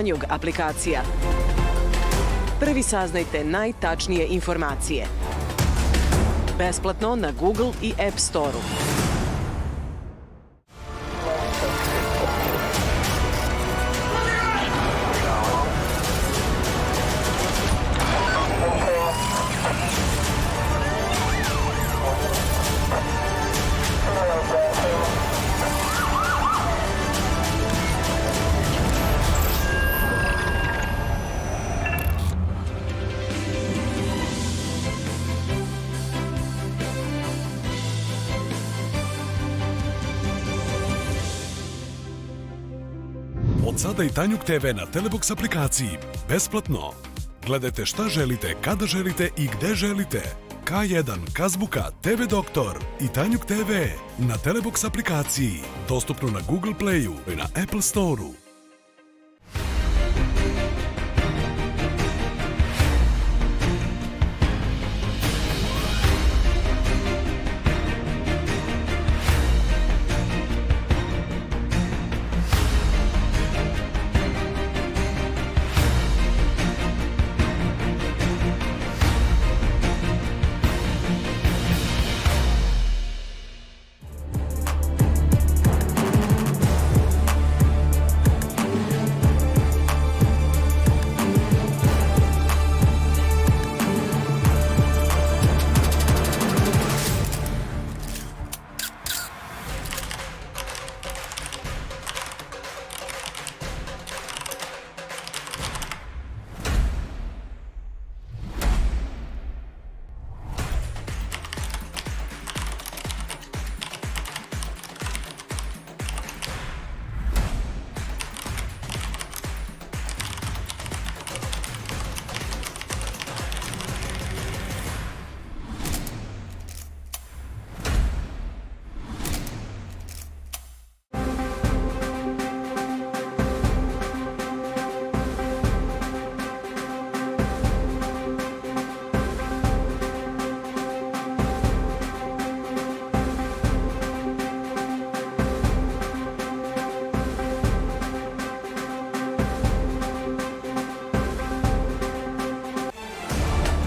Tanjug aplikacija. Prvi saznajte najtačnije informacije. Besplatno na Google i App Store-u. Od sada i Tanjug TV na Telebox aplikaciji. Besplatno. Gledajte šta želite, kada želite i gde želite. K1, Kazbuka, TV Doktor i Tanjug TV na Telebox aplikaciji. Dostupno na Google Playu i na Apple Store-u.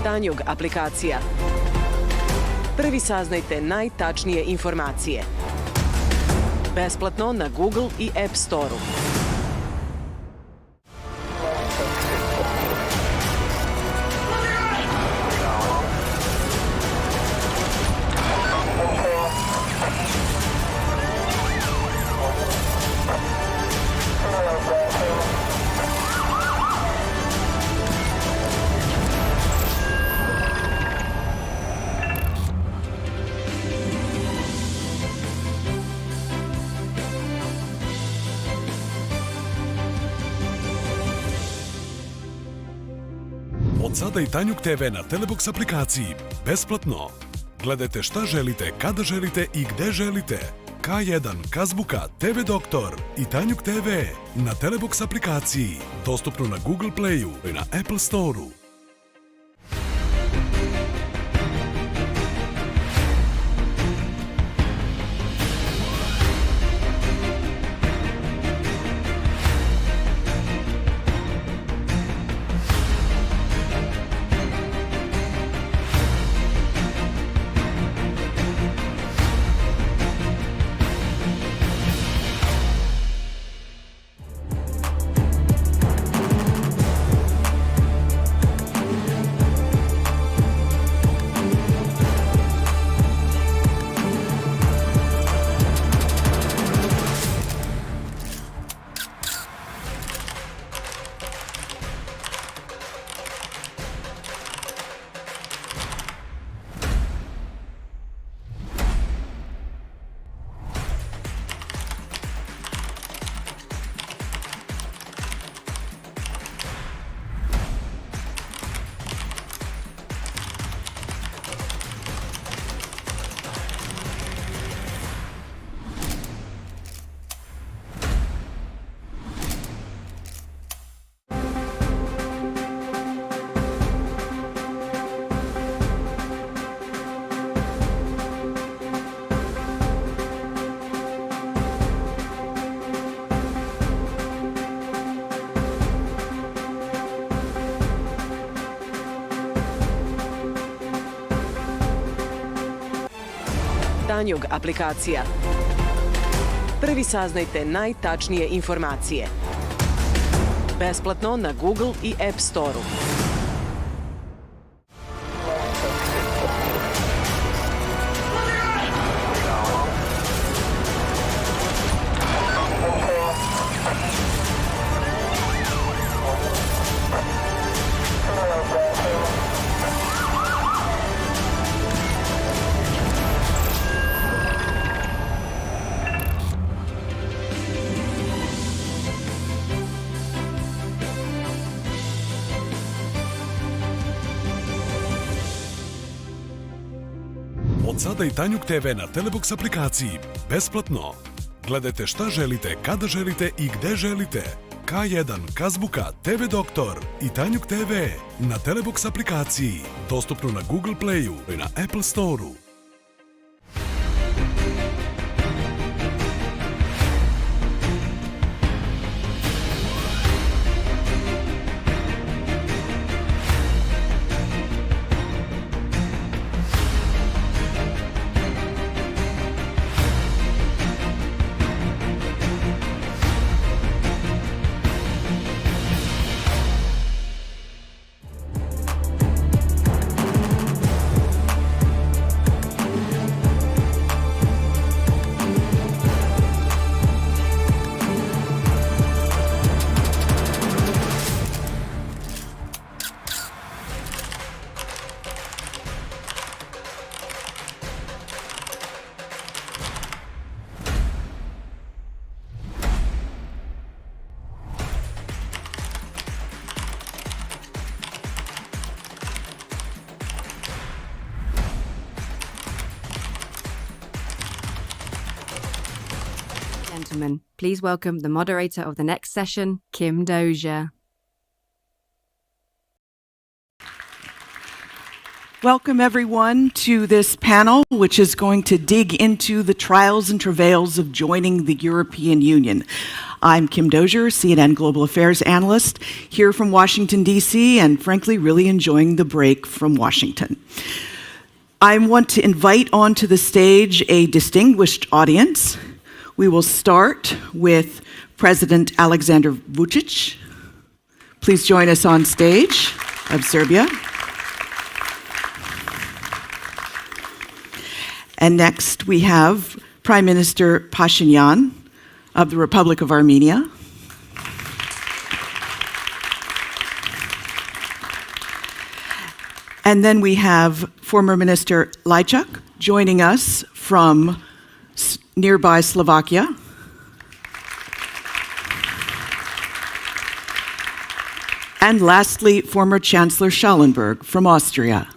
Tanjug aplikacija. Prvi saznajte najtačnije informacije. Besplatno na Google i App Store-u. Od sada i Tanjug TV na Telebox aplikaciji. Besplatno. Gledajte šta želite, kada želite i gde želite. K1, Kazbuka, TV Doktor i Tanjug TV na Telebox aplikaciji. Dostupno na Google Playu i na Apple Store-u. Tanjug aplikacija. Prvi saznajte najtačnije informacije. Besplatno na Google i App Store-u. Od sada i Tanjug TV na Telebox aplikaciji. Besplatno. Gledajte šta želite, kada želite i gde želite. K1, Kazbuka, TV Doktor i Tanjug TV na Telebox aplikaciji. Dostupno na Google Playu i na Apple Store-u. Gentlemen, please welcome the moderator of the next session, Kim Dozier. Welcome, everyone, to this panel, which is going to dig into the trials and travails of joining the European Union. I'm Kim Dozier, CNN Global Affairs analyst, here from Washington, D.C., and frankly, really enjoying the break from Washington. I want to invite onto the stage a distinguished audience. We will start with President Alexander Vučić. Please join us on stage of Serbia. And next we have Prime Minister Pashinyan of the Republic of Armenia. And then we have former Minister Lajčák joining us from nearby Slovakia. And lastly, former Chancellor Schallenberg from Austria.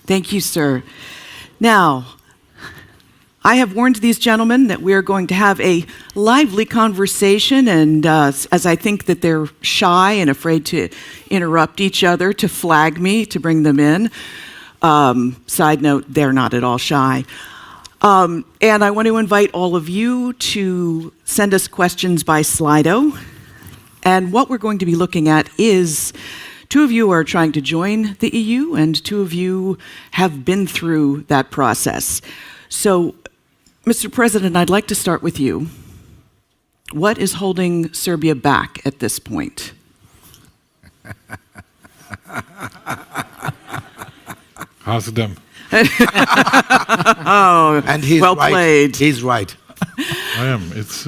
Thank you, sir. Now, I have warned these gentlemen that we are going to have a lively conversation, and as I think that they're shy and afraid to interrupt each other, to flag me, to bring them in. Side note, they're not at all shy. And I want to invite all of you to send us questions by Slido. And what we're going to be looking at is, two of you are trying to join the EU, and two of you have been through that process. So, Mr. President, I'd like to start with you. What is holding Serbia back at this point? Ask them. Oh, and he's well right. played. He's right. I am. It's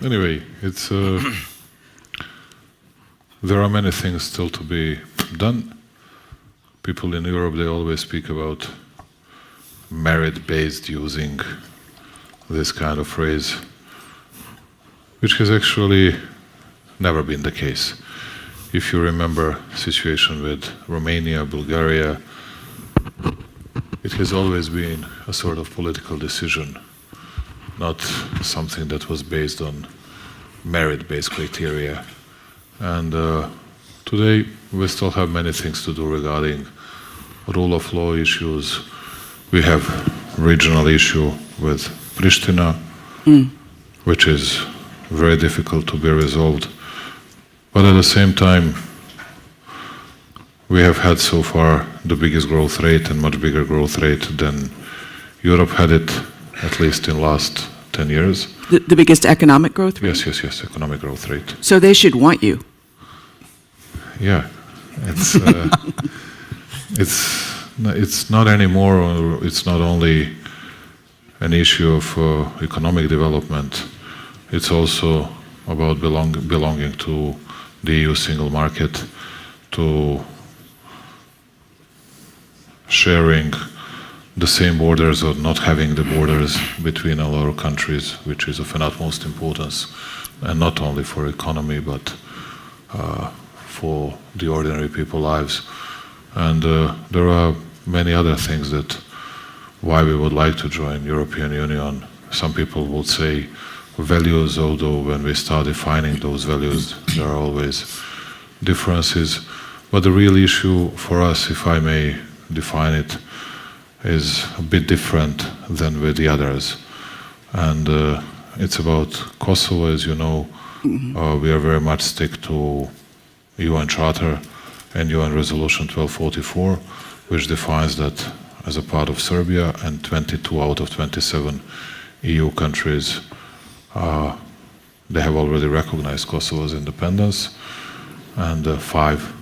anyway. It's there are many things still to be done. People in Europe, they always speak about merit-based, using this kind of phrase, which has actually never been the case. If you remember the situation with Romania, Bulgaria, it has always been a sort of political decision, not something that was based on merit-based criteria. And today we still have many things to do regarding rule of law issues. We have regional issue with Pristina, which is very difficult to be resolved. But at the same time, we have had so far the biggest growth rate and much bigger growth rate than Europe had it, at least in last 10 years. The biggest economic growth rate? Yes, economic growth rate. So they should want you. Yeah, it's not anymore, it's not only an issue of economic development, it's also about belonging to the EU single market, to sharing the same borders or not having the borders between all our countries, which is of an utmost importance, and not only for economy, but for the ordinary people's lives. And there are many other things that why we would like to join European Union. Some people would say values, although when we start defining those values, there are always differences. But the real issue for us, if I may define it, is a bit different than with the others. And it's about Kosovo, as you know. We are very much stick to UN Charter and UN Resolution 1244, which defines that as a part of Serbia, and 22 out of 27 EU countries, they have already recognized Kosovo's independence, and 5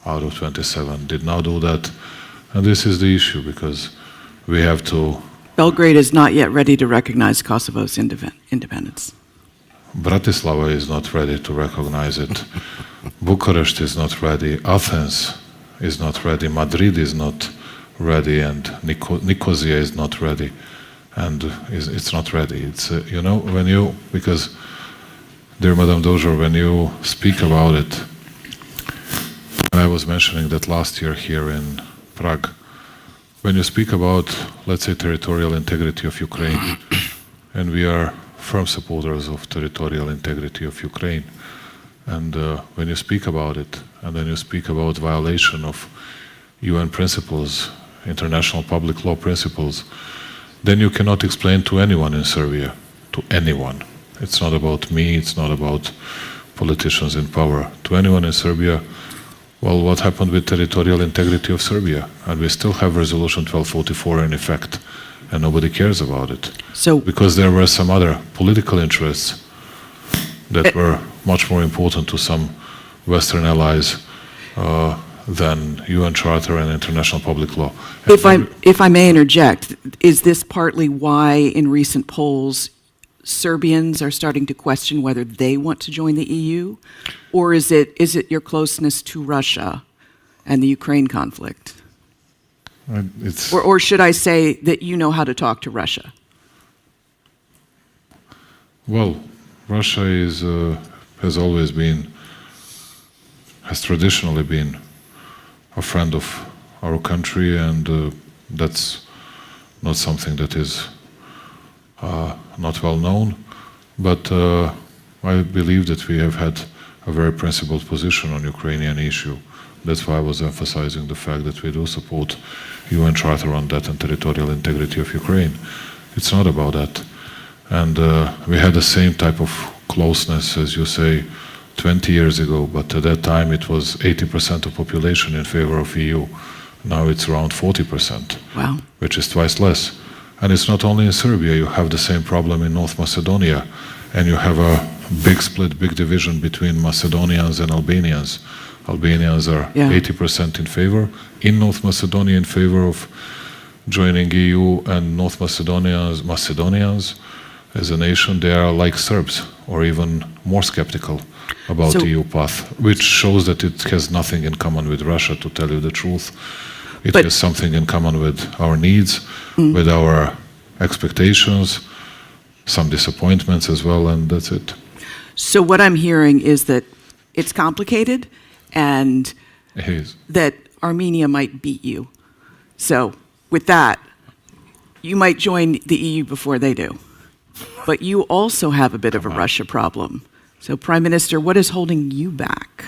out of 27 did not do that. And this is the issue, because we have to... Belgrade is not yet ready to recognize Kosovo's independence. Bratislava is not ready to recognize it. Bucharest is not ready. Athens is not ready. Madrid is not ready, and Nicosia is not ready, and it's not ready. It's you know, when you, because, dear Madame Dozier, when you speak about it, and I was mentioning that last year here in Prague, when you speak about, let's say, territorial integrity of Ukraine, and we are firm supporters of territorial integrity of Ukraine, and when you speak about it, and then you speak about violation of UN principles, international public law principles, then you cannot explain to anyone in Serbia, to anyone. It's not about me, it's not about politicians in power. To anyone in Serbia, well, what happened with territorial integrity of Serbia? And we still have Resolution 1244 in effect, and nobody cares about it. So, because there were some other political interests that were much more important to some Western allies than UN Charter and international public law. if I may interject, is this partly why in recent polls Serbians are starting to question whether they want to join the EU? Or is it your closeness to Russia and the Ukraine conflict? Or should I say that you know how to talk to Russia? Well, Russia has traditionally been a friend of our country, and that's not something that is not well known. But I believe that we have had a very principled position on Ukrainian issue. That's why I was emphasizing the fact that we do support UN Charter on that and territorial integrity of Ukraine. It's not about that. And we had the same type of closeness, as you say, 20 years ago, but at that time it was 80% of population in favor of EU. Now it's around 40%, wow, which is twice less. And it's not only in Serbia, you have the same problem in North Macedonia, and you have a big split, big division between Macedonians and Albanians. Albanians are 80% in favor, in North Macedonia in favor of joining EU, and North Macedonians as a nation, they are like Serbs, or even more skeptical about the EU path, which shows that it has nothing in common with Russia, to tell you the truth. It has something in common with our needs, with our expectations, some disappointments as well, and that's it. So what I'm hearing is that it's complicated, and that Armenia might beat you. So with that, you might join the EU before they do. But you also have a bit of a Russia problem. So, Prime Minister, what is holding you back?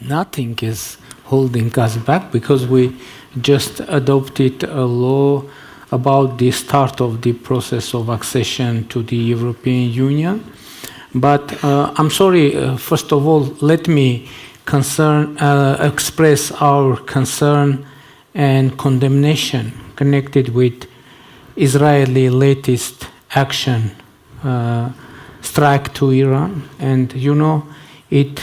Nothing is holding us back, because we just adopted a law about the start of the process of accession to the European Union. But I'm sorry, first of all, let me express our concern and condemnation connected with Israeli latest action, strike to Iran. And it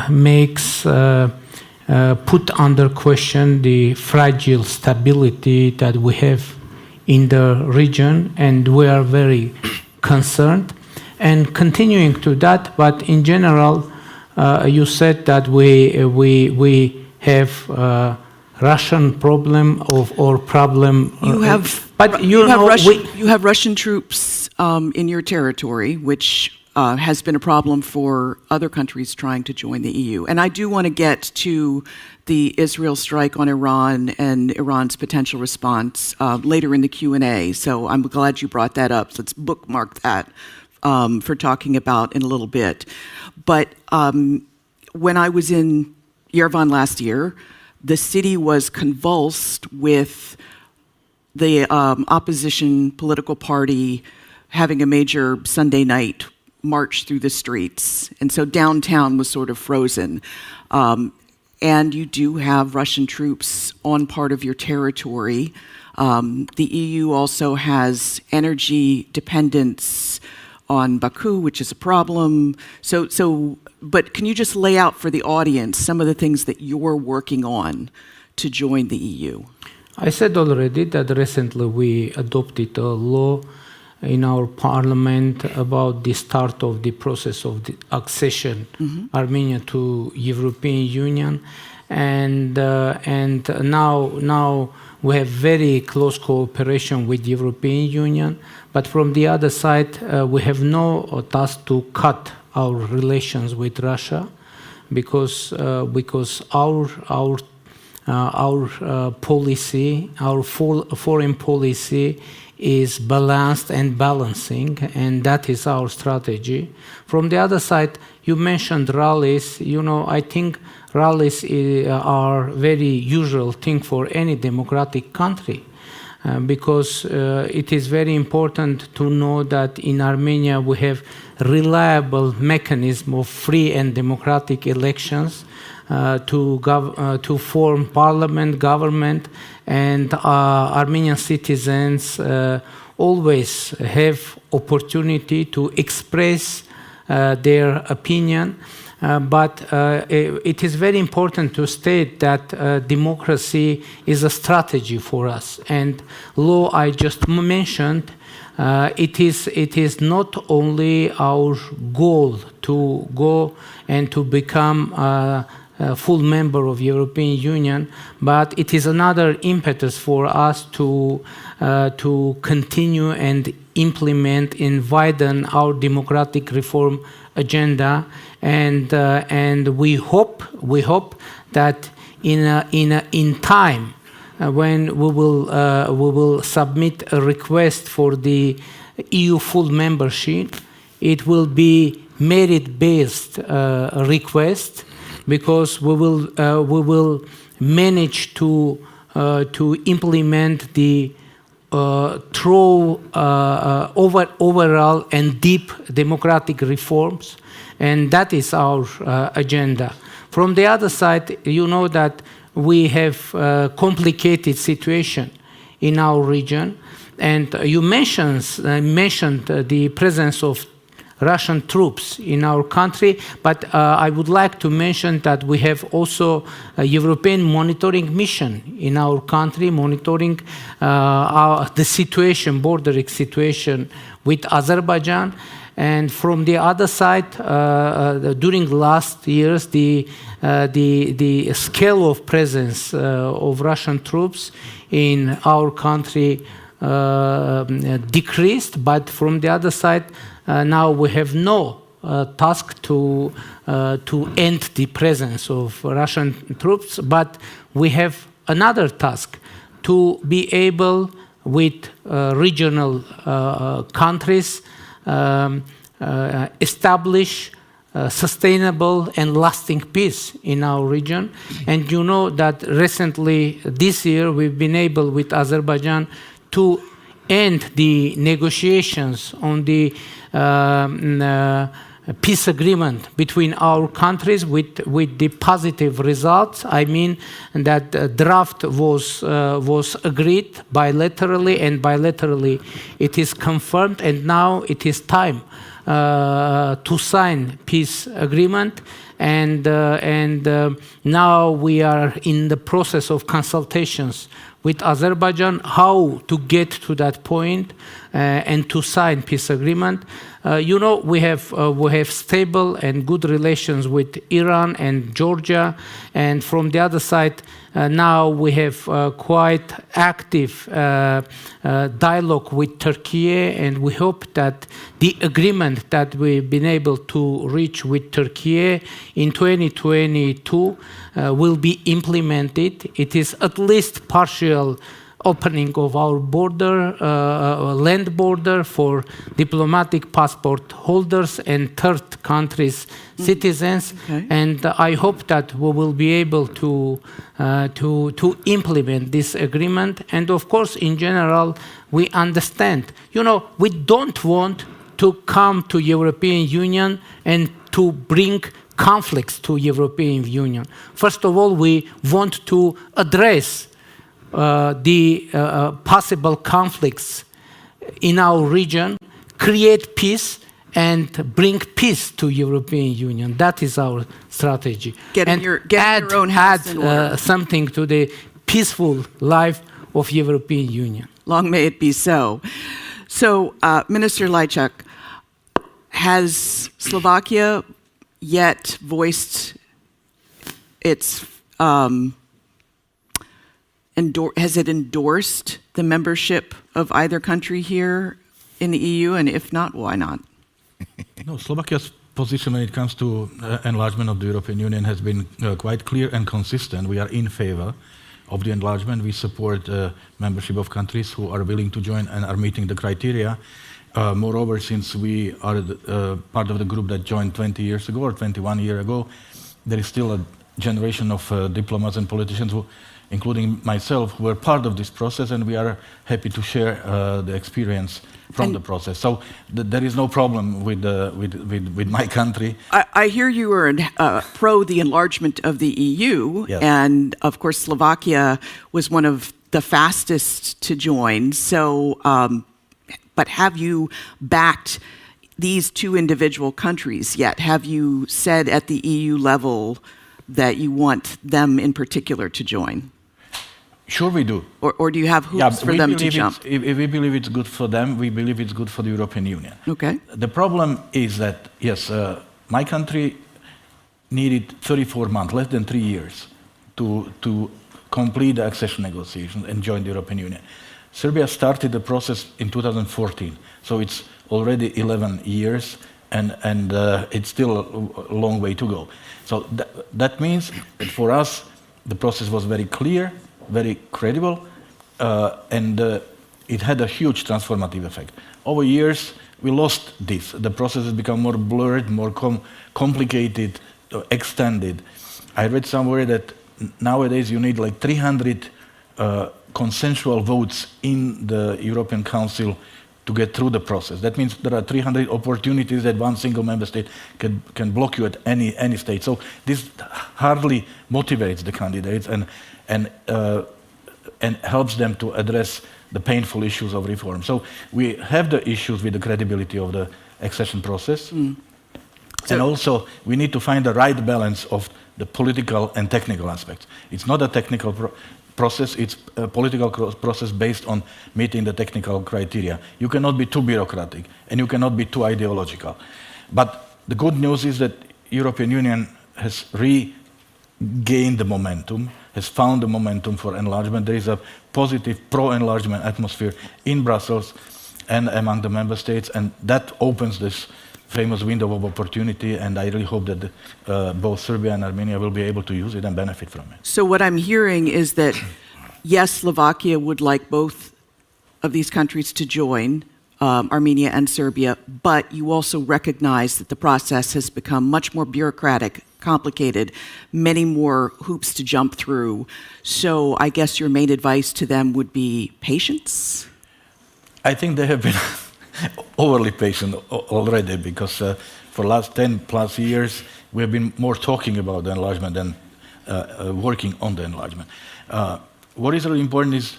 makes put under question the fragile stability that we have in the region, and we are very concerned. And continuing to that, but in general, you said that we have Russian problem or problem. You have, but you have Russian troops in your territory, which has been a problem for other countries trying to join the EU. And I do want to get to the Israel strike on Iran and Iran's potential response later in the Q&A. So I'm glad you brought that up. So let's bookmark that for talking about in a little bit. But when I was in Yerevan last year, the city was convulsed with the opposition political party having a major Sunday night march through the streets. And so downtown was sort of frozen. And you do have Russian troops on part of your territory. The EU also has energy dependence on Baku, which is a problem. But can you just lay out for the audience some of the things that you're working on to join the EU? I said already that recently we adopted a law in our parliament about the start of the process of the accession Armenia to European Union, and now we have very close cooperation with the European Union. But from the other side, we have no task to cut our relations with Russia, because our policy, our foreign policy is balanced and balancing, and that is our strategy. From the other side, you mentioned rallies. I think rallies are very usual thing for any democratic country, because it is very important to know that in Armenia we have reliable mechanism of free and democratic elections to form parliament, government, and Armenian citizens always have opportunity to express their opinion. But it is very important to state that democracy is a strategy for us. And law I just mentioned, it is not only our goal to go and to become a full member of European Union, but it is another impetus for us to continue and implement and widen our democratic reform agenda, and we hope that in time when we will submit a request for the EU full membership, it will be merit-based request, because we will manage to implement the through overall and deep democratic reforms, and that is our agenda. From the other side, you know that we have a complicated situation in our region, and you mentioned the presence of Russian troops in our country, but I would like to mention that we have also a European monitoring mission in our country, monitoring the situation, bordering situation with Azerbaijan. And from the other side, during the last years, the scale of presence of Russian troops in our country decreased, but from the other side, now we have no task to end the presence of Russian troops, but we have another task to be able, with regional countries, establish sustainable and lasting peace in our region. And you know that recently, this year, we've been able with Azerbaijan to end the negotiations on the peace agreement between our countries with the positive results. I mean that draft was agreed bilaterally, and bilaterally it is confirmed, and now it is time to sign peace agreement. And now we are in the process of consultations with Azerbaijan how to get to that point and to sign peace agreement. We have stable and good relations with Iran and Georgia, and from the other side, now we have quite active dialogue with Turkey, and we hope that the agreement that we've been able to reach with Turkey in 2022 will be implemented. It is at least partial opening of our border, land border for diplomatic passport holders and third countries' citizens, and I hope that we will be able to implement this agreement. And of course, in general, we understand. We don't want to come to European Union and to bring conflicts to European Union. First of all, we want to address the possible conflicts in our region, create peace, and bring peace to European Union. That is our strategy. Getting your own house in order. Add something to the peaceful life of European Union. Long may it be so. So, Minister Lajčák, has Slovakia yet voiced its has it endorsed the membership of either country here in the EU, and if not, why not? No, Slovakia's position when it comes to enlargement of the European Union has been quite clear and consistent. We are in favor of the enlargement. We support membership of countries who are willing to join and are meeting the criteria. Moreover, since we are part of the group that joined 20 years ago or 21 years ago, there is still a generation of diplomats and politicians who, including myself, who were part of this process, and we are happy to share the experience from the process. So there is no problem with my country. I hear you are pro the enlargement of the EU, yes. And of course Slovakia was one of the fastest to join. So, but have you backed these two individual countries yet? Have you said at the EU level that you want them in particular to join? Sure we do. Or do you have hoops for them to jump? If we believe it's good for them, we believe it's good for the European Union. Okay. The problem is that, yes, my country needed 34 months, less than 3 years, to complete the accession negotiations and join the European Union. Serbia started the process in 2014, so it's already 11 years, and it's still a long way to go. So that means that for us, the process was very clear, very credible, and it had a huge transformative effect. Over years, we lost this. The process has become more blurred, more complicated, extended. I read somewhere that nowadays you need like 300 consensual votes in the European Council to get through the process. That means there are 300 opportunities that one single member state can block you at any state. So this hardly motivates the candidates and helps them to address the painful issues of reform. So we have the issues with the credibility of the accession process. And also we need to find the right balance of the political and technical aspects. It's not a technical process, it's a political process based on meeting the technical criteria. You cannot be too bureaucratic and you cannot be too ideological. But the good news is that European Union has regained the momentum, has found the momentum for enlargement. There is a positive pro-enlargement atmosphere in Brussels and among the member states, and that opens this famous window of opportunity, and I really hope that both Serbia and Armenia will be able to use it and benefit from it. So what I'm hearing is that, yes, Slovakia would like both of these countries to join, Armenia and Serbia, but you also recognize that the process has become much more bureaucratic, complicated, many more hoops to jump through. So I guess your main advice to them would be patience? I think they have been overly patient already, because for the last 10 plus years, we have been more talking about the enlargement than working on the enlargement. What is really important is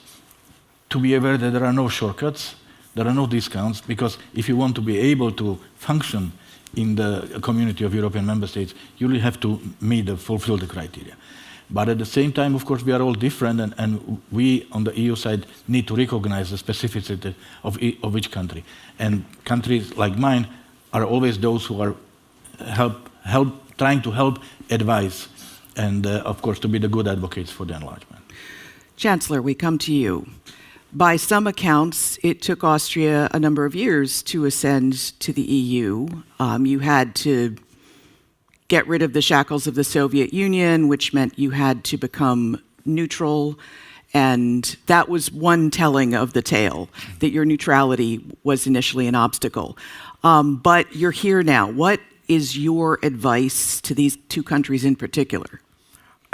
to be aware that there are no shortcuts, there are no discounts, because if you want to be able to function in the community of European member states, you really have to fulfill the criteria. But at the same time, of course, we are all different, and we on the EU side need to recognize the specificity of each country. And countries like mine are always those who are trying to help, advise, and of course to be the good advocates for the enlargement. Chancellor, we come to you. By some accounts, it took Austria a number of years to ascend to the EU. You had to get rid of the shackles of the Soviet Union, which meant you had to become neutral. And that was one telling of the tale, that your neutrality was initially an obstacle. But you're here now. What is your advice to these two countries in particular?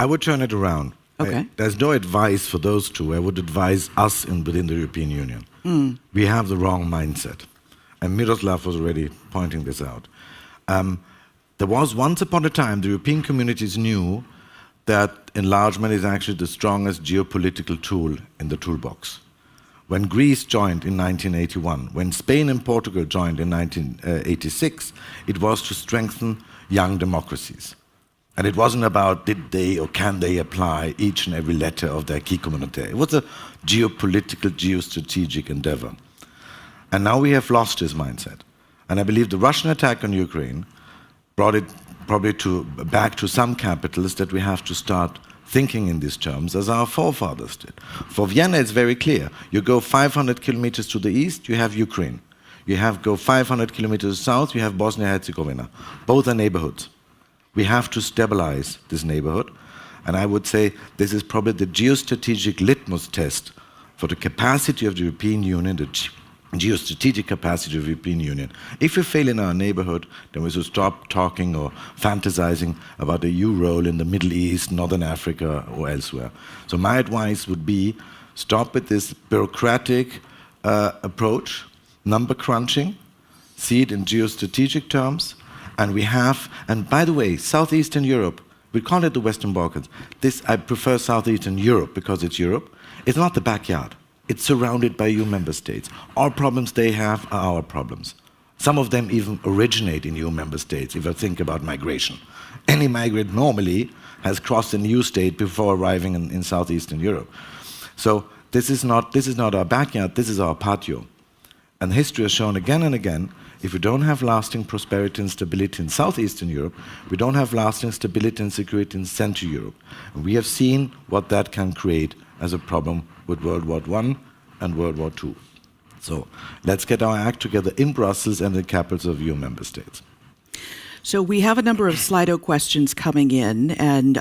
I would turn it around. Okay. There's no advice for those two. I would advise us within the European Union. We have the wrong mindset. And Miroslav was already pointing this out. There was once upon a time, the European communities knew that enlargement is actually the strongest geopolitical tool in the toolbox. When Greece joined in 1981, when Spain and Portugal joined in 1986, it was to strengthen young democracies. And it wasn't about did they or can they apply each and every letter of their acquis communautaire. It was a geopolitical, geostrategic endeavor. And now we have lost this mindset. And I believe the Russian attack on Ukraine brought it probably back to some capitals that we have to start thinking in these terms as our forefathers did. For Vienna, it's very clear. You go 500 kilometers to the east, you have Ukraine. You go 500 kilometers south, you have Bosnia-Herzegovina. Both are neighborhoods. We have to stabilize this neighborhood. And I would say this is probably the geostrategic litmus test for the capacity of the European Union, the geostrategic capacity of the European Union. If we fail in our neighborhood, then we should stop talking or fantasizing about the EU role in the Middle East, Northern Africa, or elsewhere. So my advice would be stop with this bureaucratic approach, number crunching, see it in geostrategic terms. And by the way, Southeastern Europe, we call it the Western Balkans. I prefer Southeastern Europe because it's Europe. It's not the backyard. It's surrounded by EU member states. All problems they have are our problems. Some of them even originate in EU member states, if I think about migration. Any migrant normally has crossed an EU state before arriving in Southeastern Europe. So this is not our backyard, this is our patio. And history has shown again and again, if we don't have lasting prosperity and stability in Southeastern Europe, we don't have lasting stability and security in Central Europe. And we have seen what that can create as a problem with World War I and World War II. So let's get our act together in Brussels and the capitals of EU member states. So we have a number of Slido questions coming in, and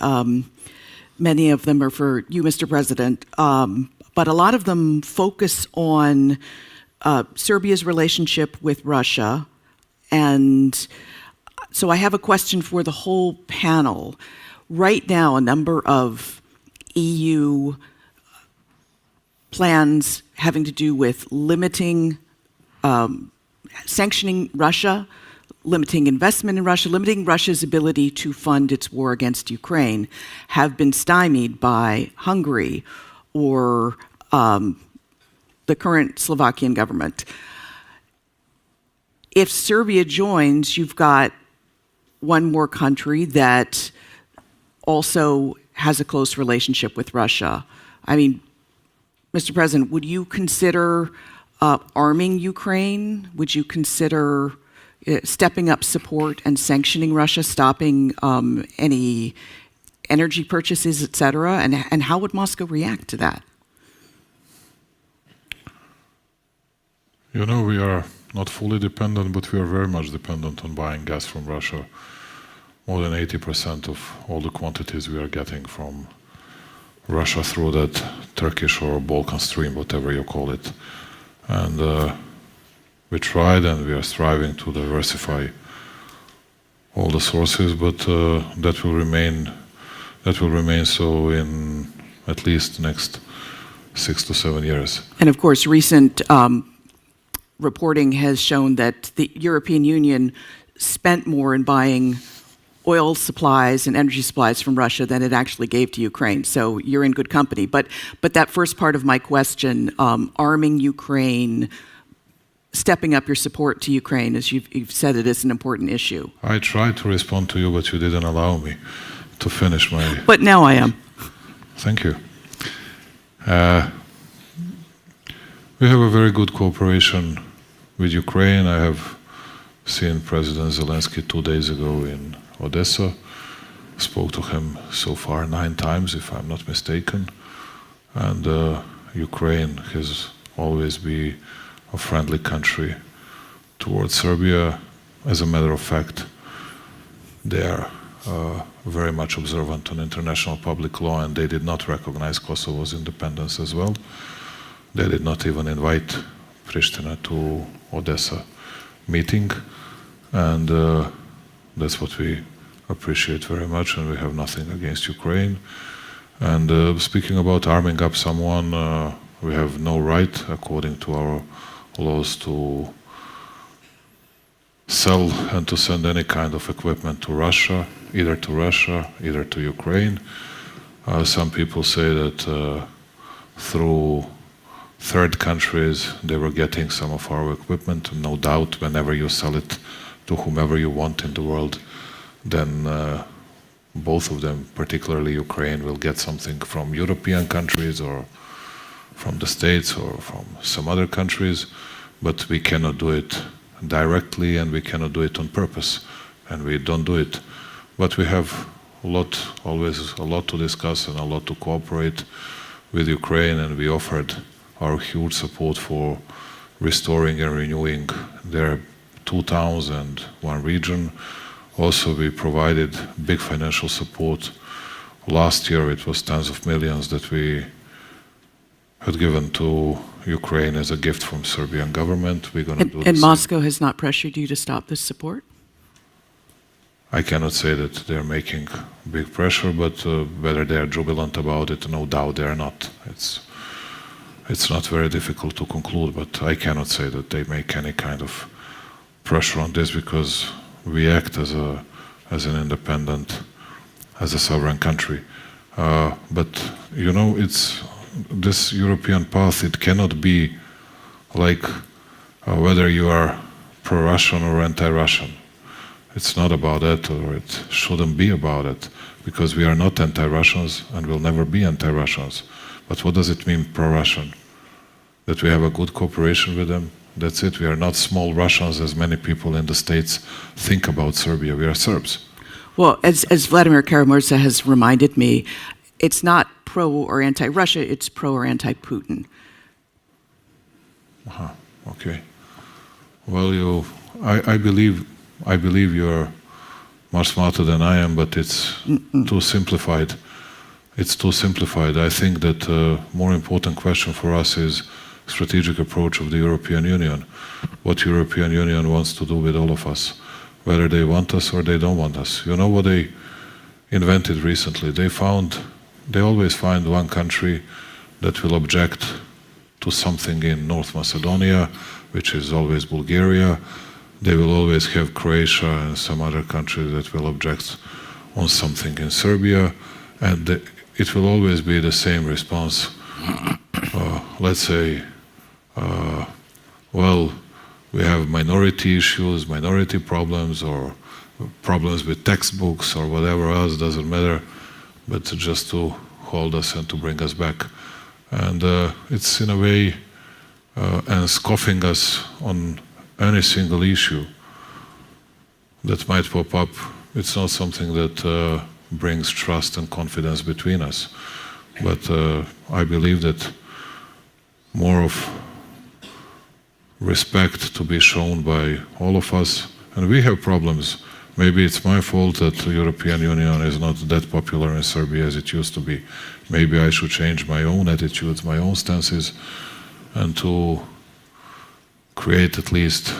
many of them are for you, Mr. President, but a lot of them focus on Serbia's relationship with Russia. And so I have a question for the whole panel. Right now, a number of EU plans having to do with limiting, sanctioning Russia, limiting investment in Russia, limiting Russia's ability to fund its war against Ukraine, have been stymied by Hungary or the current Slovakian government. If Serbia joins, you've got one more country that also has a close relationship with Russia. I mean, Mr. President, would you consider arming Ukraine? Would you consider stepping up support and sanctioning Russia, stopping any energy purchases, et cetera? And how would Moscow react to that? You know, we are not fully dependent, but we are very much dependent on buying gas from Russia. More than 80% of all the quantities we are getting from Russia through that Turkish or Balkan stream, whatever you call it. And we tried and we are striving to diversify all the sources, but that will remain so in at least the next 6 to 7 years. And of course, recent reporting has shown that the European Union spent more in buying oil supplies and energy supplies from Russia than it actually gave to Ukraine. So you're in good company. But that first part of my question, arming Ukraine, stepping up your support to Ukraine, as you've said, it is an important issue. I tried to respond to you, but you didn't allow me to finish my... But now I am. Thank you. We have a very good cooperation with Ukraine. I have seen President Zelensky 2 days ago in Odessa. Spoke to him so far 9 times, if I'm not mistaken. And Ukraine has always been a friendly country towards Serbia. As a matter of fact, they are very much observant on international public law, and they did not recognize Kosovo's independence as well. They did not even invite Pristina to Odessa meeting, and that's what we appreciate very much, and we have nothing against Ukraine. And speaking about arming up someone, we have no right, according to our laws, to sell and to send any kind of equipment to Russia, either to Ukraine. Some people say that through third countries they were getting some of our equipment. No doubt, whenever you sell it to whomever you want in the world, then both of them, particularly Ukraine, will get something from European countries or from the States or from some other countries, but we cannot do it directly and we cannot do it on purpose, and we don't do it. But we have always a lot to discuss and a lot to cooperate with Ukraine, and we offered our huge support for restoring and renewing their 2 towns and 1 region. Also, we provided big financial support. Last year it was tens of millions that we had given to Ukraine as a gift from Serbian government. We're going to do the And same. Moscow has not pressured you to stop this support? I cannot say that they're making big pressure, but whether they are jubilant about it, no doubt they are not. It's not very difficult to conclude, but I cannot say that they make any kind of pressure on this, because we act as an independent, as a sovereign country. But you know, it's this European path. It cannot be like whether you are pro-Russian or anti-Russian. It's not about that, or it shouldn't be about it, because we are not anti-Russians and will never be anti-Russians. But what does it mean, pro-Russian? That we have a good cooperation with them? That's it. We are not small Russians, as many people in the States think about Serbia. We are Serbs. Well, as Vladimir Kara-Murza has reminded me, it's not pro or anti-Russia, it's pro or anti-Putin. Okay. Well, I believe you're much smarter than I am, but it's too simplified. It's too simplified. I think that more important question for us is strategic approach of the European Union. What European Union wants to do with all of us, whether they want us or they don't want us. You know what they invented recently? They always find one country that will object to something in North Macedonia, which is always Bulgaria. They will always have Croatia and some other country that will object on something in Serbia, and it will always be the same response. Let's say, well, we have minority issues, minority problems, or problems with textbooks or whatever else, doesn't matter, but just to hold us and to bring us back. And it's in a way and scoffing us on any single issue that might pop up. It's not something that brings trust and confidence between us. But I believe that more of respect to be shown by all of us. And we have problems. Maybe it's my fault that the European Union is not that popular in Serbia as it used to be. Maybe I should change my own attitudes, my own stances, and to create, at least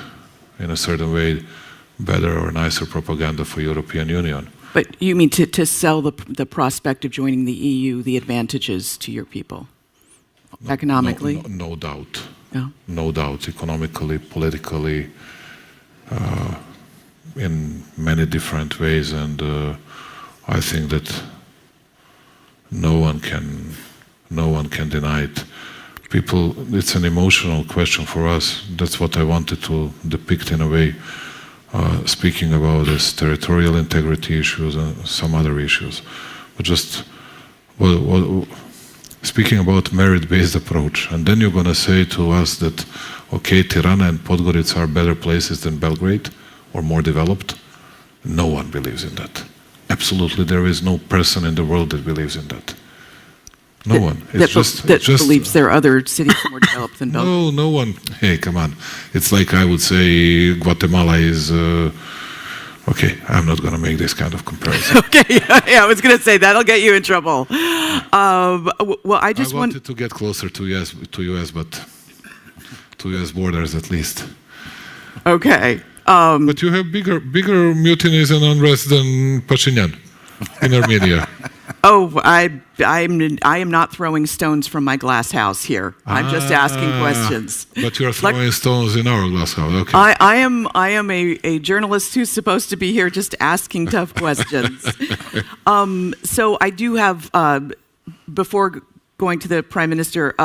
in a certain way, better or nicer propaganda for European Union. But you mean to sell the prospect of joining the EU, the advantages to your people, economically? No doubt. Yeah. No doubt, economically, politically, in many different ways, and I think that no one can deny it. People, it's an emotional question for us. That's what I wanted to depict in a way, speaking about this territorial integrity issues and some other issues. But just speaking about merit-based approach, and then you're going to say to us that, okay, Tirana and Podgorica are better places than Belgrade, or more developed. No one believes in that. Absolutely, there is no person in the world that believes in that. No one. That believes there are other cities more developed than Belgrade. No one. Hey, come on. It's like I would say Guatemala is... okay, I'm not going to make this kind of comparison. Okay, yeah, I was going to say, that'll get you in trouble. Well, I wanted to get closer to US, but to US borders at least. Okay. But you have bigger mutinies and unrest than Pashinyan in Armenia. Oh, I am not throwing stones from my glass house here. I'm just asking questions. But you're throwing stones in our glass house. Okay. I am a journalist who's supposed to be here just asking tough questions. So I do have, before going to the Prime Minister,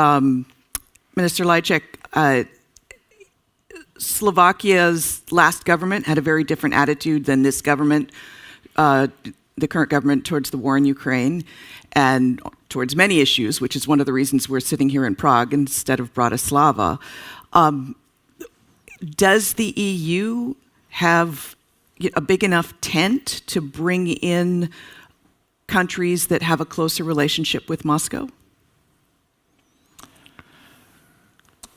Minister Lajcek, Slovakia's last government had a very different attitude than this government, the current government, towards the war in Ukraine and towards many issues, which is one of the reasons we're sitting here in Prague instead of Bratislava. Does the EU have a big enough tent to bring in countries that have a closer relationship with Moscow?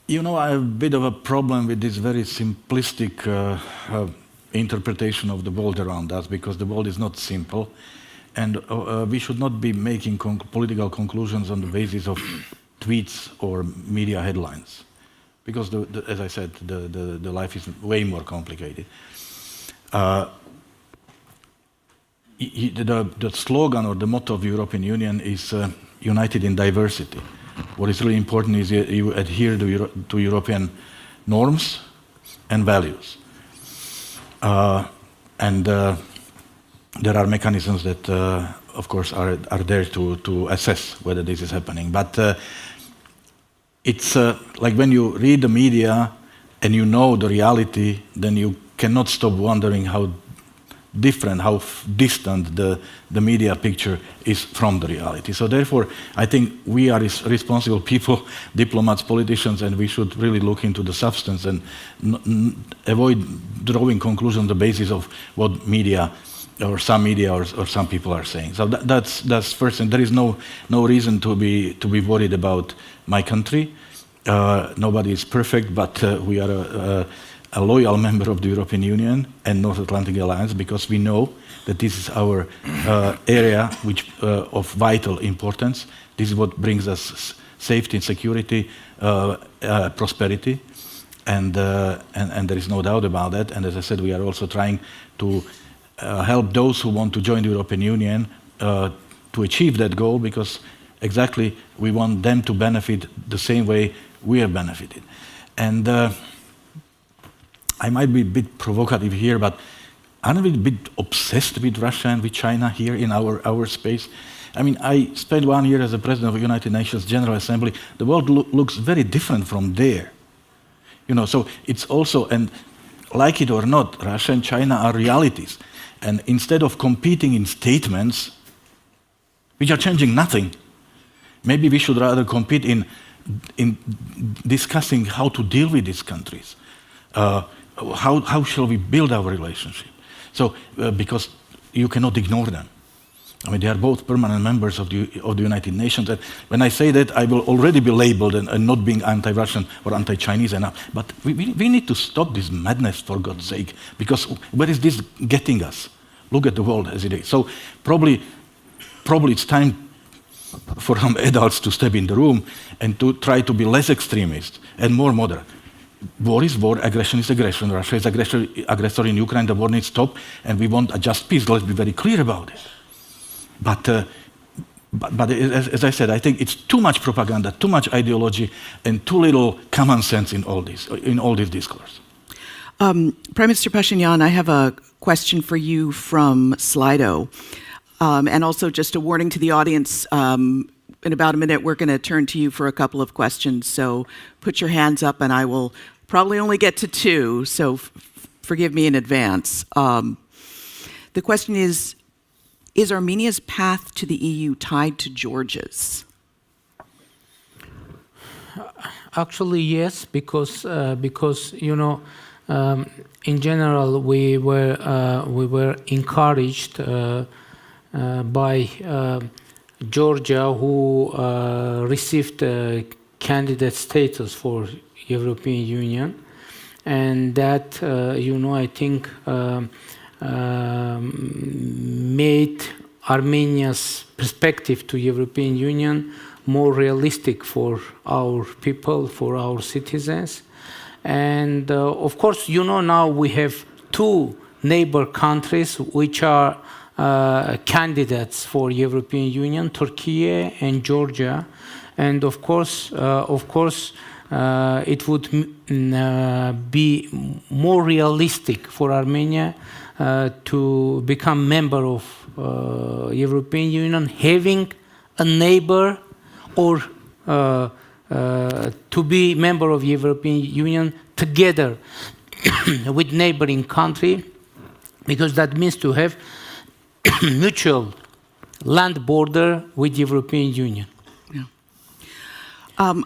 You know, I have a bit of a problem with this very simplistic interpretation of the world around us, because the world is not simple, and we should not be making political conclusions on the basis of tweets or media headlines, because, as I said, the life is way more complicated. The slogan or the motto of the European Union is united in diversity. What is really important is you adhere to European norms and values. And there are mechanisms that, of course, are there to assess whether this is happening. But it's like when you read the media and you know the reality, then you cannot stop wondering how different, how distant the media picture is from the reality. So therefore, I think we are responsible people, diplomats, politicians, and we should really look into the substance and avoid drawing conclusions on the basis of what media or some media or some people are saying. So that's first, and there is no reason to be worried about my country. Nobody is perfect, but we are a loyal member of the European Union and North Atlantic Alliance, because we know that this is our area of vital importance. This is what brings us safety, security, prosperity, and there is no doubt about that. And as I said, we are also trying to help those who want to join the European Union to achieve that goal, because exactly we want them to benefit the same way we have benefited. And I might be a bit provocative here, but aren't we a bit obsessed with Russia and with China here in our space? I mean, I spent 1 year as the president of the United Nations General Assembly. The world looks very different from there. You know, so it's also, and like it or not, Russia and China are realities. And instead of competing in statements, which are changing nothing, maybe we should rather compete in discussing how to deal with these countries. How shall we build our relationship? So, because you cannot ignore them. I mean, they are both permanent members of the United Nations. And when I say that, I will already be labeled and not being anti-Russian or anti-Chinese enough. But we need to stop this madness, for God's sake, because where is this getting us? Look at the world as it is. So probably it's time for some adults to step in the room and to try to be less extremist and more moderate. War is war, aggression is aggression. Russia is aggressor in Ukraine, the war needs to stop, and we want a just peace. Let's be very clear about it. But as I said, I think it's too much propaganda, too much ideology, and too little common sense in all this discourse. Prime Minister Pashinyan, I have a question for you from Slido. And also just a warning to the audience, in about a minute we're going to turn to you for a couple of questions, so put your hands up and I will probably only get to two, so forgive me in advance. The question is Armenia's path to the EU tied to Georgia's? Actually, yes, because you know, in general, we were encouraged by Georgia, who received candidate status for European Union, and that you know, I think made Armenia's perspective to European Union more realistic for our people, for our citizens. And of course, you know, now we have two neighbor countries which are candidates for European Union, Turkey and Georgia. And of course, it would be more realistic for Armenia to become member of European Union, having a neighbor, or to be member of European Union together with neighboring country, because that means to have mutual land border with European Union. Yeah.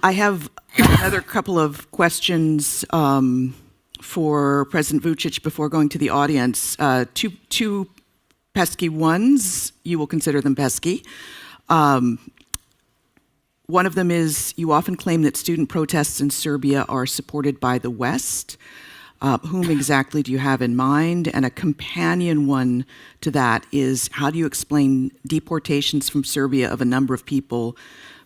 I have another couple of questions for President Vučić before going to the audience. Two pesky ones. You will consider them pesky. One of them is, you often claim that student protests in Serbia are supported by the West. Whom exactly do you have in mind? And a companion one to that is, how do you explain deportations from Serbia of a number of people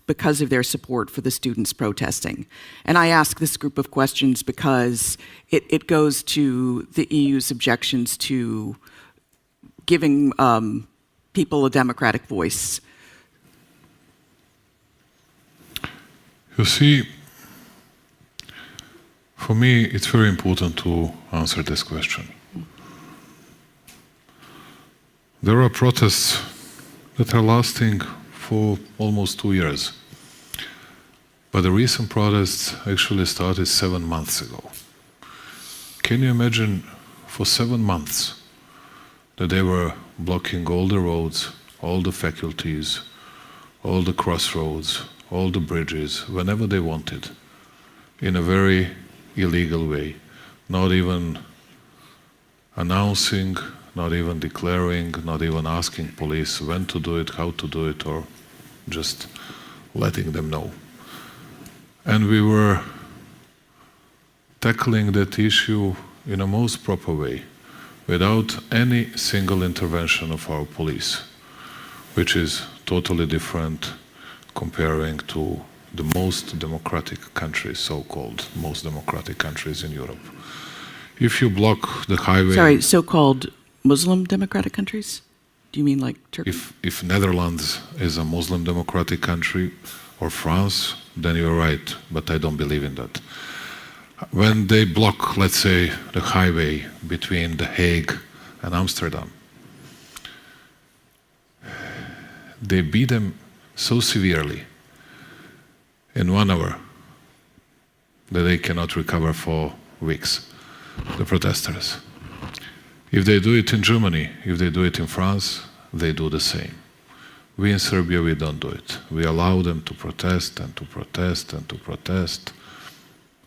because of their support for the students protesting? And I ask this group of questions because it goes to the EU's objections to giving people a democratic voice. You see, for me, it's very important to answer this question. There are protests that are lasting for almost 2 years. But the recent protests actually started 7 months ago. Can you imagine for 7 months that they were blocking all the roads, all the faculties, all the crossroads, all the bridges, whenever they wanted, in a very illegal way, not even announcing, not even declaring, not even asking police when to do it, how to do it, or just letting them know. And we were tackling that issue in a most proper way, without any single intervention of our police, which is totally different comparing to the most democratic countries, so-called most democratic countries in Europe. If you block the highway... Sorry, so-called Muslim democratic countries? Do you mean like Turkey? If Netherlands is a Muslim democratic country, or France, then you're right, but I don't believe in that. When they block, let's say, the highway between The Hague and Amsterdam, they beat them so severely in 1 hour that they cannot recover for weeks, the protesters. If they do it in Germany, if they do it in France, they do the same. We in Serbia, we don't do it. We allow them to protest and to protest and to protest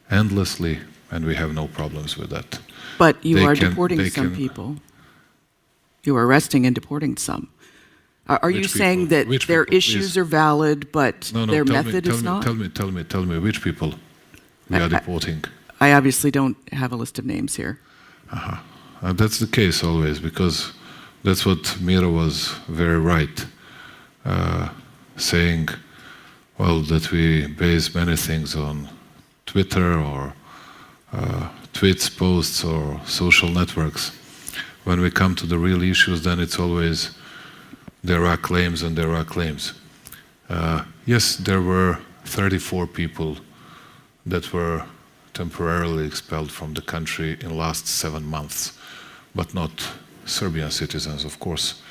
endlessly, and we have no problems with that. But you are deporting some people. You are arresting and deporting some. Are you saying that their issues are valid, but their method is not? Tell me, which people we are deporting? I obviously don't have a list of names here. That's the case always, because that's what Mira was very right, saying, well, that we base many things on Twitter or tweets, posts, or social networks. When we come to the real issues, then it's always there are claims and there are claims. Yes, there were 34 people that were temporarily expelled from the country in the last 7 months, but not Serbian citizens, of course,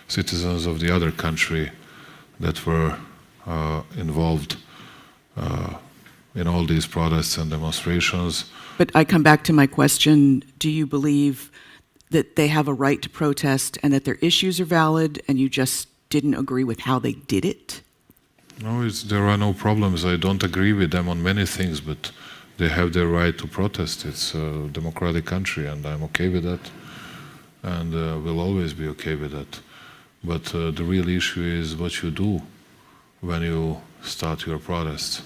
citizens of the other country that were involved in all these protests and demonstrations. But I come back to my question, do you believe that they have a right to protest and that their issues are valid and you just didn't agree with how they did it? No, there are no problems. I don't agree with them on many things, but they have their right to protest. It's a democratic country, and I'm okay with that, and will always be okay with that. But the real issue is what you do when you start your protests,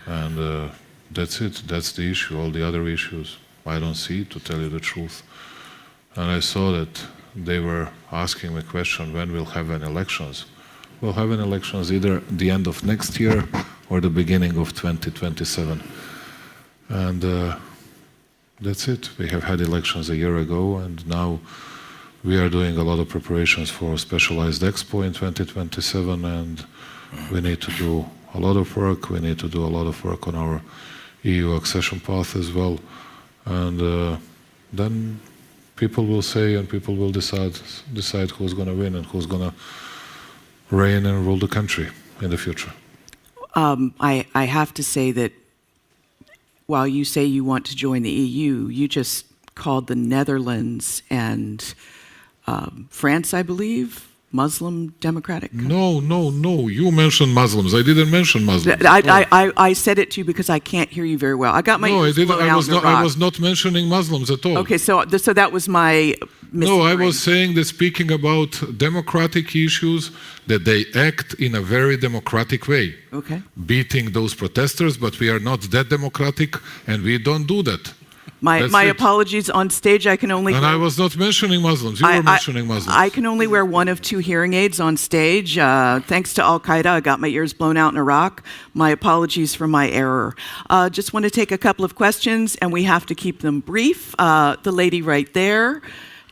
and that's it. That's the issue. All the other issues, I don't see, to tell you the truth. And I saw that they were asking me a question, when we'll have an elections. We'll have an elections either the end of next year or the beginning of 2027. And that's it. We have had elections a year ago, and now we are doing a lot of preparations for a specialized expo in 2027, and we need to do a lot of work. We need to do a lot of work on our EU accession path as well. And then people will say, and people will decide who's going to win and who's going to reign and rule the country in the future. I have to say that while you say you want to join the EU, you just called the Netherlands and France, I believe, Muslim democratic country. No. You mentioned Muslims. I didn't mention Muslims. I said it to you because I can't hear you very well. I got my ears blown out in Iraq. I was not mentioning Muslims at all. Okay, so that was my mistake. No, I was saying that speaking about democratic issues, that they act in a very democratic way. Okay. Beating those protesters, but we are not that democratic, and we don't do that. My apologies on stage. I can only. And I was not mentioning Muslims. You were mentioning Muslims. I can only wear one of two hearing aids on stage. Thanks to Al Qaeda, I got my ears blown out in Iraq. My apologies for my error. Just want to take a couple of questions, and we have to keep them brief. The lady right there,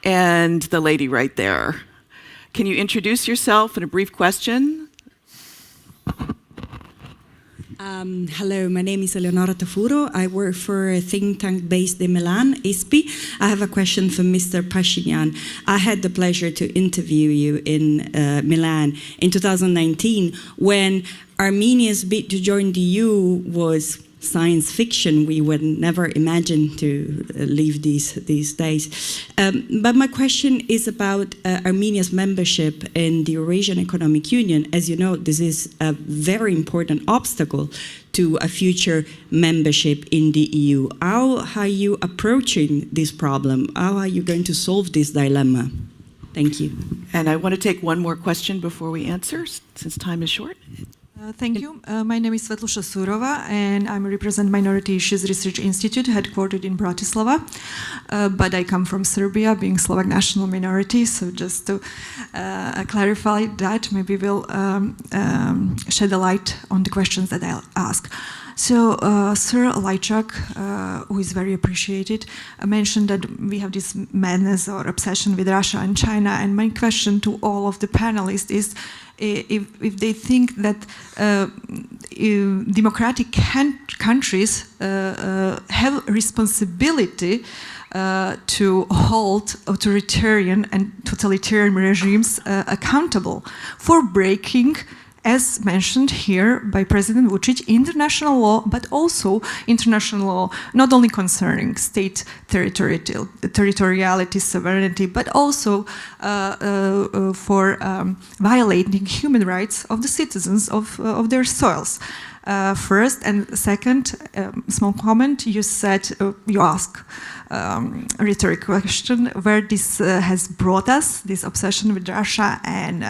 and the lady right there. Can you introduce yourself in a brief question? Hello, my name is Eleonora Tafuro. I work for a think tank based in Milan, ISPI. I have a question for Mr. Pashinyan. I had the pleasure to interview you in Milan in 2019 when Armenia's bid to join the EU was science fiction. We would never imagine to live these days. But my question is about Armenia's membership in the Eurasian Economic Union. As you know, this is a very important obstacle to a future membership in the EU. How are you approaching this problem? How are you going to solve this dilemma? Thank you. And I want to take one more question before we answer, since time is short. Thank you. My name is Svetlusha Surova, and I represent Minority Issues Research Institute, headquartered in Bratislava. But I come from Serbia, being Slovak national minority. So just to clarify that, maybe we'll shed a light on the questions that I'll ask. So Sir Lajčák, who is very appreciated, mentioned that we have this madness or obsession with Russia and China. And my question to all of the panelists is, if they think that democratic countries have responsibility to hold authoritarian and totalitarian regimes accountable for breaking, as mentioned here by President Vučić, international law, but also international law not only concerning state territoriality, sovereignty, but also for violating human rights of the citizens of their soils. First, and second, small comment, you said, you asked a rhetoric question, where this has brought us, this obsession with Russia and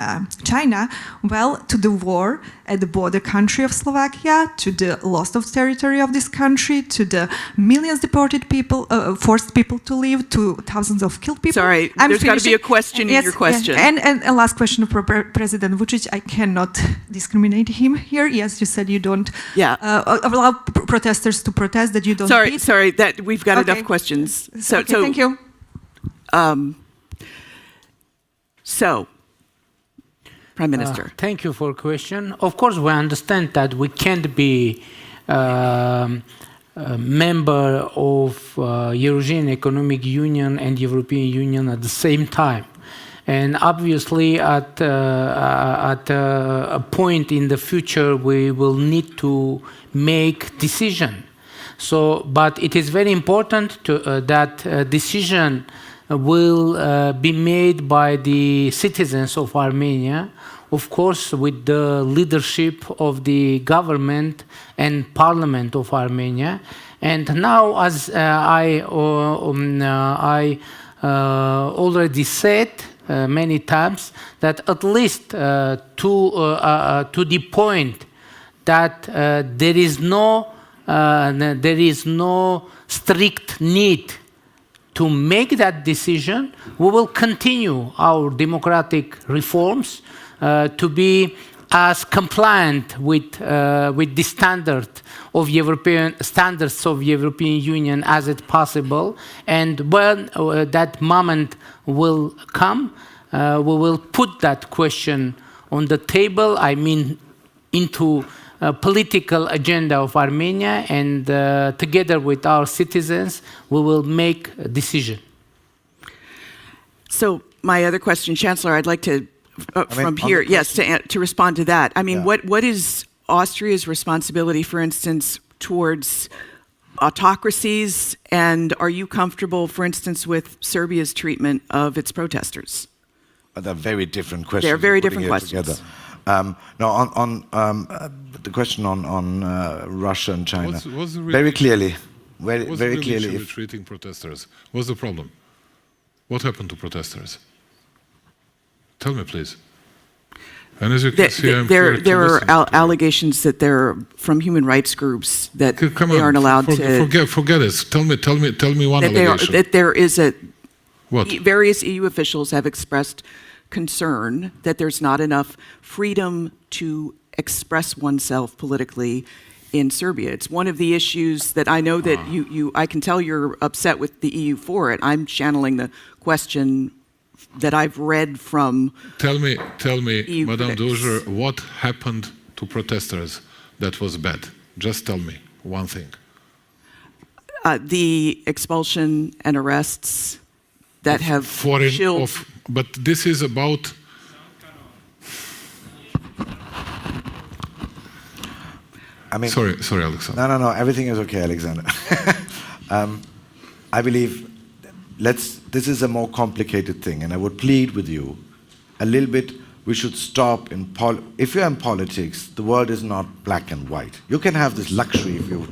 China. Well, to the war at the border country of Slovakia, to the loss of territory of this country, to the millions deported people, forced people to leave, to thousands of killed people. Sorry, there's got to be a question in your question. And a last question for President Vučić. I cannot discriminate him here. Yes, you said you don't allow protesters to protest, that you don't beat. Sorry, that we've got enough questions. So thank you. So, Prime Minister. Thank you for the question. Of course, we understand that we can't be member of Eurasian Economic Union and European Union at the same time. And obviously, at a point in the future, we will need to make decision. So, but it is very important that decision will be made by the citizens of Armenia, of course, with the leadership of the government and parliament of Armenia. And now, as I already said many times, that at least to the point that there is no strict need to make that decision, we will continue our democratic reforms to be as compliant with the standards of European Union as it possible. And when that moment will come, we will put that question on the table. I mean, into political agenda of Armenia, and together with our citizens, we will make a decision. So my other question, Chancellor, I'd like to, from here, yes, to respond to that. I mean, what is Austria's responsibility, for instance, towards autocracies, and are you comfortable, for instance, with Serbia's treatment of its protesters? They're very different questions. They're very different questions. No, on the question on Russia and China, what's the very clearly, what's very the clearly. issue with treating protesters? What's the problem? What happened to protesters? Tell me, please. And as you can see, there are allegations that they're from human rights groups that they aren't allowed to. Forget it. Tell me one allegation. That there is a. What? Various EU officials have expressed concern that there's not enough freedom to express oneself politically in Serbia. It's one of the issues that I know that I can tell you're upset with the EU for it. I'm channeling the question that I've read from. Tell me, EU Madame critics. Dozier, what happened to protesters that was bad? Just tell me one thing. The expulsion and arrests that have chilled. But this is about. I mean, sorry, Alexander. No. Everything is okay, Alexander. I believe this is a more complicated thing, and I would plead with you a little bit. We should stop if you're in politics, the world is not black and white. You can have this luxury if you're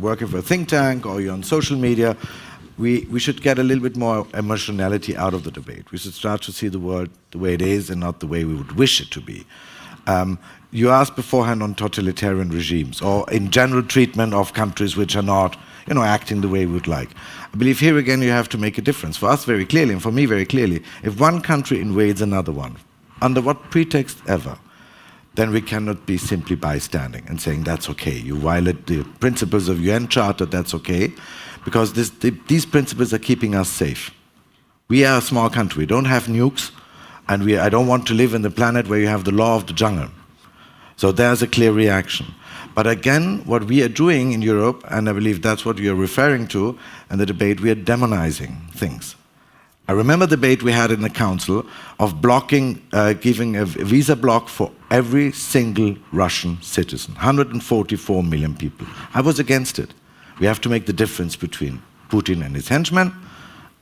working for a think tank or you're on social media. We should get a little bit more emotionality out of the debate. We should start to see the world the way it is and not the way we would wish it to be. You asked beforehand on totalitarian regimes or in general treatment of countries which are not, acting the way we would like. I believe here again you have to make a difference. For us very clearly, and for me very clearly, if one country invades another one, under what pretext ever, then we cannot be simply bystanding and saying that's okay. You violate the principles of UN Charter, that's okay. Because these principles are keeping us safe. We are a small country. We don't have nukes, and I don't want to live in the planet where you have the law of the jungle. So there's a clear reaction. But again, what we are doing in Europe, and I believe that's what you're referring to in the debate, we are demonizing things. I remember the debate we had in the Council of blocking, giving a visa block for every single Russian citizen, 144 million people. I was against it. We have to make the difference between Putin and his henchmen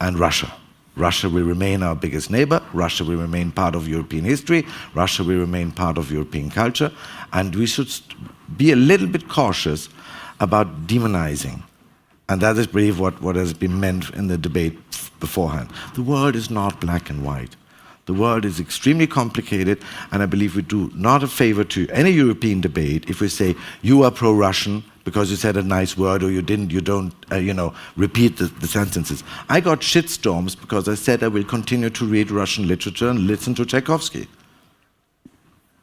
and Russia. Russia will remain our biggest neighbor. Russia will remain part of European history. Russia will remain part of European culture. And we should be a little bit cautious about demonizing. And that is, I believe, what has been meant in the debate beforehand. The world is not black and white. The world is extremely complicated, and I believe we do not a favor to any European debate if we say, you are pro-Russian because you said a nice word, or you don't repeat the sentences. I got shitstorms because I said I will continue to read Russian literature and listen to Tchaikovsky.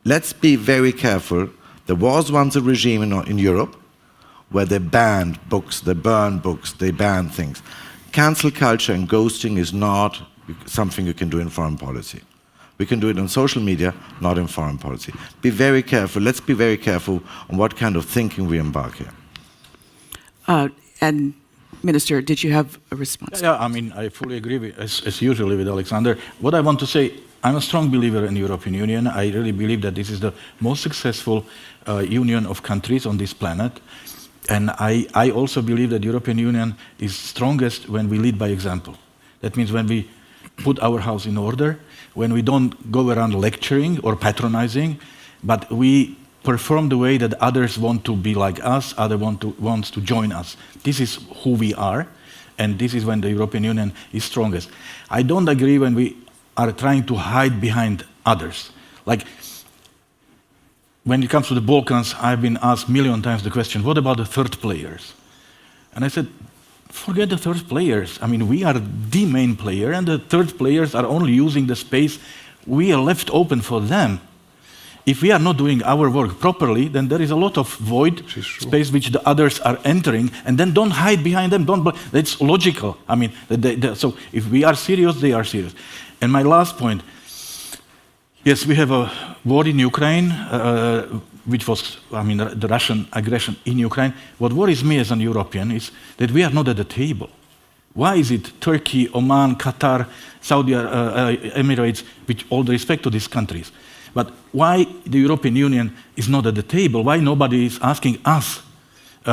Let's be very careful. There was once a regime in Europe where they banned books, they burned books, they banned things. Cancel culture and ghosting is not something you can do in foreign policy. We can do it on social media, not in foreign policy. Be very careful. Let's be very careful on what kind of thinking we embark here. And Minister, did you have a response? Yeah, I mean, I fully agree, as usually, with Alexander. What I want to say, I'm a strong believer in the European Union. I really believe that this is the most successful union of countries on this planet. And I also believe that the European Union is strongest when we lead by example. That means when we put our house in order, when we don't go around lecturing or patronizing, but we perform the way that others want to be like us, others wants to join us. This is who we are, and this is when the European Union is strongest. I don't agree when we are trying to hide behind others. Like, when it comes to the Balkans, I've been asked a million times the question, what about the third players? And I said, forget the third players. I mean, we are the main player, and the third players are only using the space we are left open for them. If we are not doing our work properly, then there is a lot of void space which the others are entering, and then don't hide behind them. That's logical. I mean, so if we are serious, they are serious. And my last point, yes, we have a war in Ukraine, which was, I mean, the Russian aggression in Ukraine. What worries me as an European is that we are not at the table. Why is it Turkey, Oman, Qatar, Saudi Emirates, with all the respect to these countries? But why the European Union is not at the table? Why nobody is asking us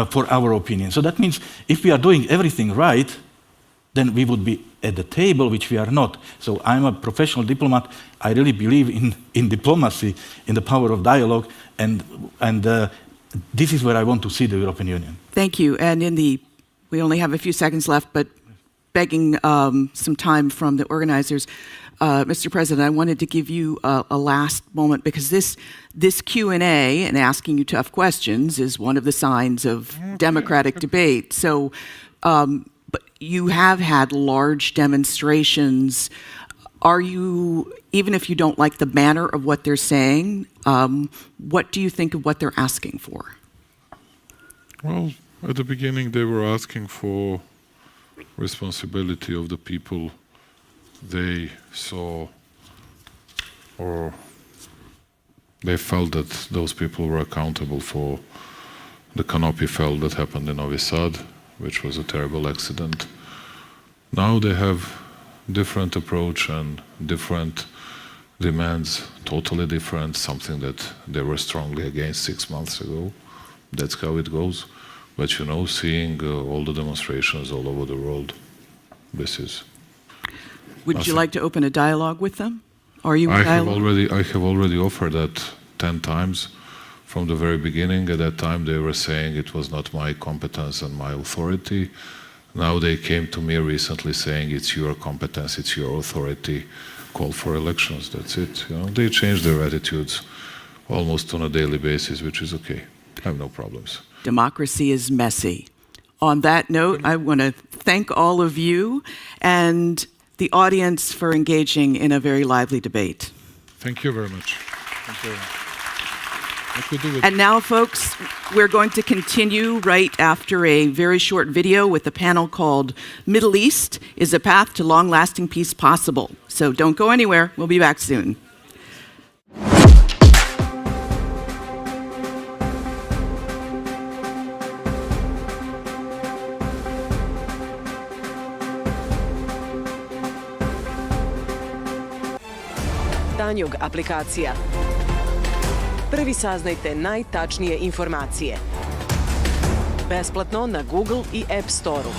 for our opinion? So that means if we are doing everything right, then we would be at the table, which we are not. So I'm a professional diplomat. I really believe in diplomacy, in the power of dialogue, and this is where I want to see the European Union. Thank you. And we only have a few seconds left, but begging some time from the organizers, Mr. President, I wanted to give you a last moment, because this Q&A and asking you tough questions is one of the signs of democratic debate. So, but you have had large demonstrations. Are you, even if you don't like the manner of what they're saying, what do you think of what they're asking for? Well, at the beginning they were asking for responsibility of the people they saw, or they felt that those people were accountable for the canopy fall that happened in Novi Sad, which was a terrible accident. Now they have different approach and different demands, totally different, something that they were strongly against 6 months ago. That's how it goes. But you know, seeing all the demonstrations all over the world, this is... Would you like to open a dialogue with them? Are you in dialogue? I have already offered that 10 times from the very beginning. At that time they were saying it was not my competence and my authority. Now they came to me recently saying it's your competence, it's your authority, call for elections, that's it. You know, they change their attitudes almost on a daily basis, which is okay. I have no problems. Democracy is messy. On that note, I want to thank all of you and the audience for engaging in a very lively debate. Thank you very much. Thank you. And now, folks, we're going to continue right after a very short video with a panel called Middle East, Is a Path to Long-Lasting Peace Possible? So don't go anywhere. We'll be back soon. Tanjug aplikacija. Prvi saznajte najtačnije informacije. Besplatno na Google i App Store-u.